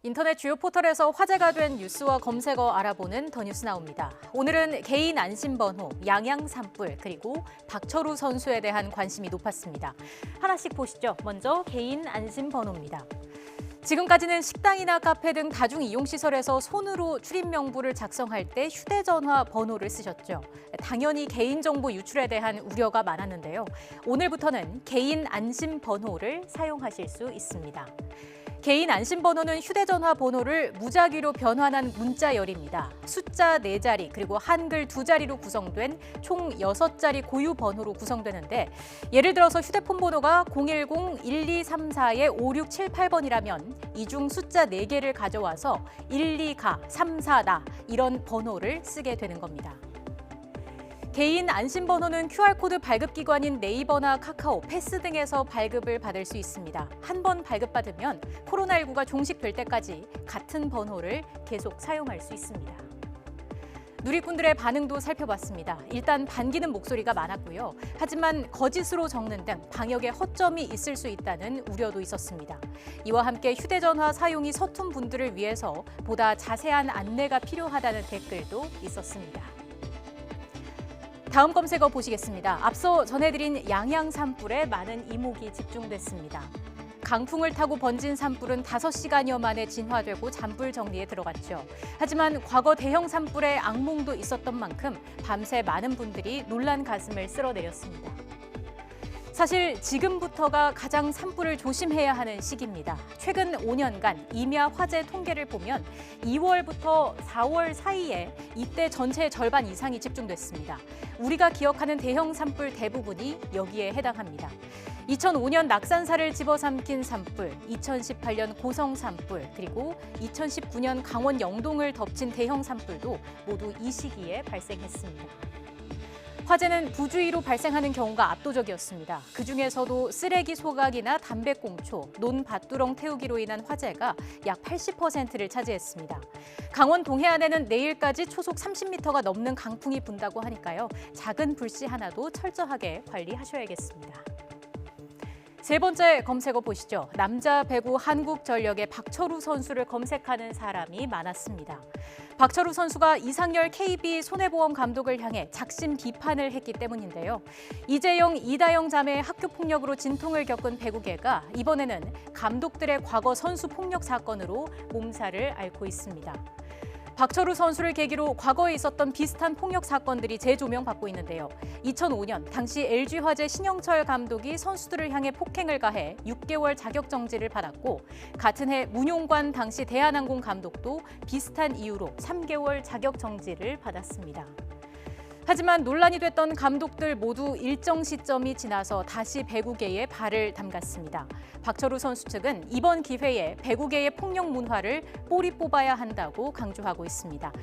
인터넷 주요 포털에서 화제가 된 뉴스와 검색어 알아보는 더 뉴스 나옵니다. 오늘은 개인 안심번호, 양양 산불, 그리고 박철우 선수에 대한 관심이 높았습니다. 하나씩 보시죠. 먼저 개인 안심번호입니다. 지금까지는 식당이나 카페 등 다중이용시설에서 손으로 출입명부를 작성할 때 휴대전화 번호를 쓰셨죠. 당연히 개인정보 유출에 대한 우려가 많았는데요. 오늘부터는 개인 안심번호를 사용하실 수 있습니다. 개인 안심번호는 휴대전화 번호를 무작위로 변환한 문자열입니다. 숫자 4자리 그리고 한글 2자리로 구성된 총 6자리 고유 번호로 구성되는데 예를 들어서 휴대폰 번호가 010-1234-5678번이라면 이 중 숫자 4개를 가져와서 12가 34다 이런 번호를 쓰게 되는 겁니다. 개인 안심번호는 QR코드 발급기관인 네이버나 카카오, 패스 등에서 발급을 받을 수 있습니다. 한 번 발급받으면 코로나19가 종식될 때까지 같은 번호를 계속 사용할 수 있습니다. 누리꾼들의 반응도 살펴봤습니다. 일단 반기는 목소리가 많았고요. 하지만 거짓으로 적는 등 방역에 허점이 있을 수 있다는 우려도 있었습니다. 이와 함께 휴대전화 사용이 서툰 분들을 위해서 보다 자세한 안내가 필요하다는 댓글도 있었습니다. 다음 검색어 보시겠습니다. 앞서 전해드린 양양 산불에 많은 이목이 집중됐습니다. 강풍을 타고 번진 산불은 5시간여 만에 진화되고 잔불 정리에 들어갔죠. 하지만 과거 대형 산불의 악몽도 있었던 만큼 밤새 많은 분들이 놀란 가슴을 쓸어내렸습니다. 사실 지금부터가 가장 산불을 조심해야 하는 시기입니다. 최근 5년간 임야 화재 통계를 보면 2월부터 4월 사이에 이때 전체의 절반 이상이 집중됐습니다. 우리가 기억하는 대형 산불 대부분이 여기에 해당합니다. 2005년 낙산사를 집어삼킨 산불, 2018년 고성 산불, 그리고 2019년 강원 영동을 덮친 대형 산불도 모두 이 시기에 발생했습니다. 화재는 부주의로 발생하는 경우가 압도적이었습니다. 그중에서도 쓰레기 소각이나 담배꽁초, 논밭두렁 태우기로 인한 화재가 약 80%를 차지했습니다. 강원 동해안에는 내일까지 초속 30m가 넘는 강풍이 분다고 하니까요. 작은 불씨 하나도 철저하게 관리하셔야겠습니다. 세 번째 검색어 보시죠. 남자 배구 한국전력의 박철우 선수를 검색하는 사람이 많았습니다. 박철우 선수가 이상열 KB 손해보험 감독을 향해 작심 비판을 했기 때문인데요. 이재영, 이다영 자매의 학교폭력으로 진통을 겪은 배구계가 이번에는 감독들의 과거 선수 폭력 사건으로 몸살을 앓고 있습니다. 박철우 선수를 계기로 과거에 있었던 비슷한 폭력 사건들이 재조명받고 있는데요. 2005년 당시 LG화재 신영철 감독이 선수들을 향해 폭행을 가해 6개월 자격정지를 받았고 같은 해 문용관 당시 대한항공 감독도 비슷한 이유로 3개월 자격정지를 받았습니다. 하지만 논란이 됐던 감독들 모두 일정 시점이 지나서 다시 배구계에 발을 담갔습니다. 박철우 선수 측은 이번 기회에 배구계의 폭력 문화를 뿌리 뽑아야 한다고 강조하고 있습니다.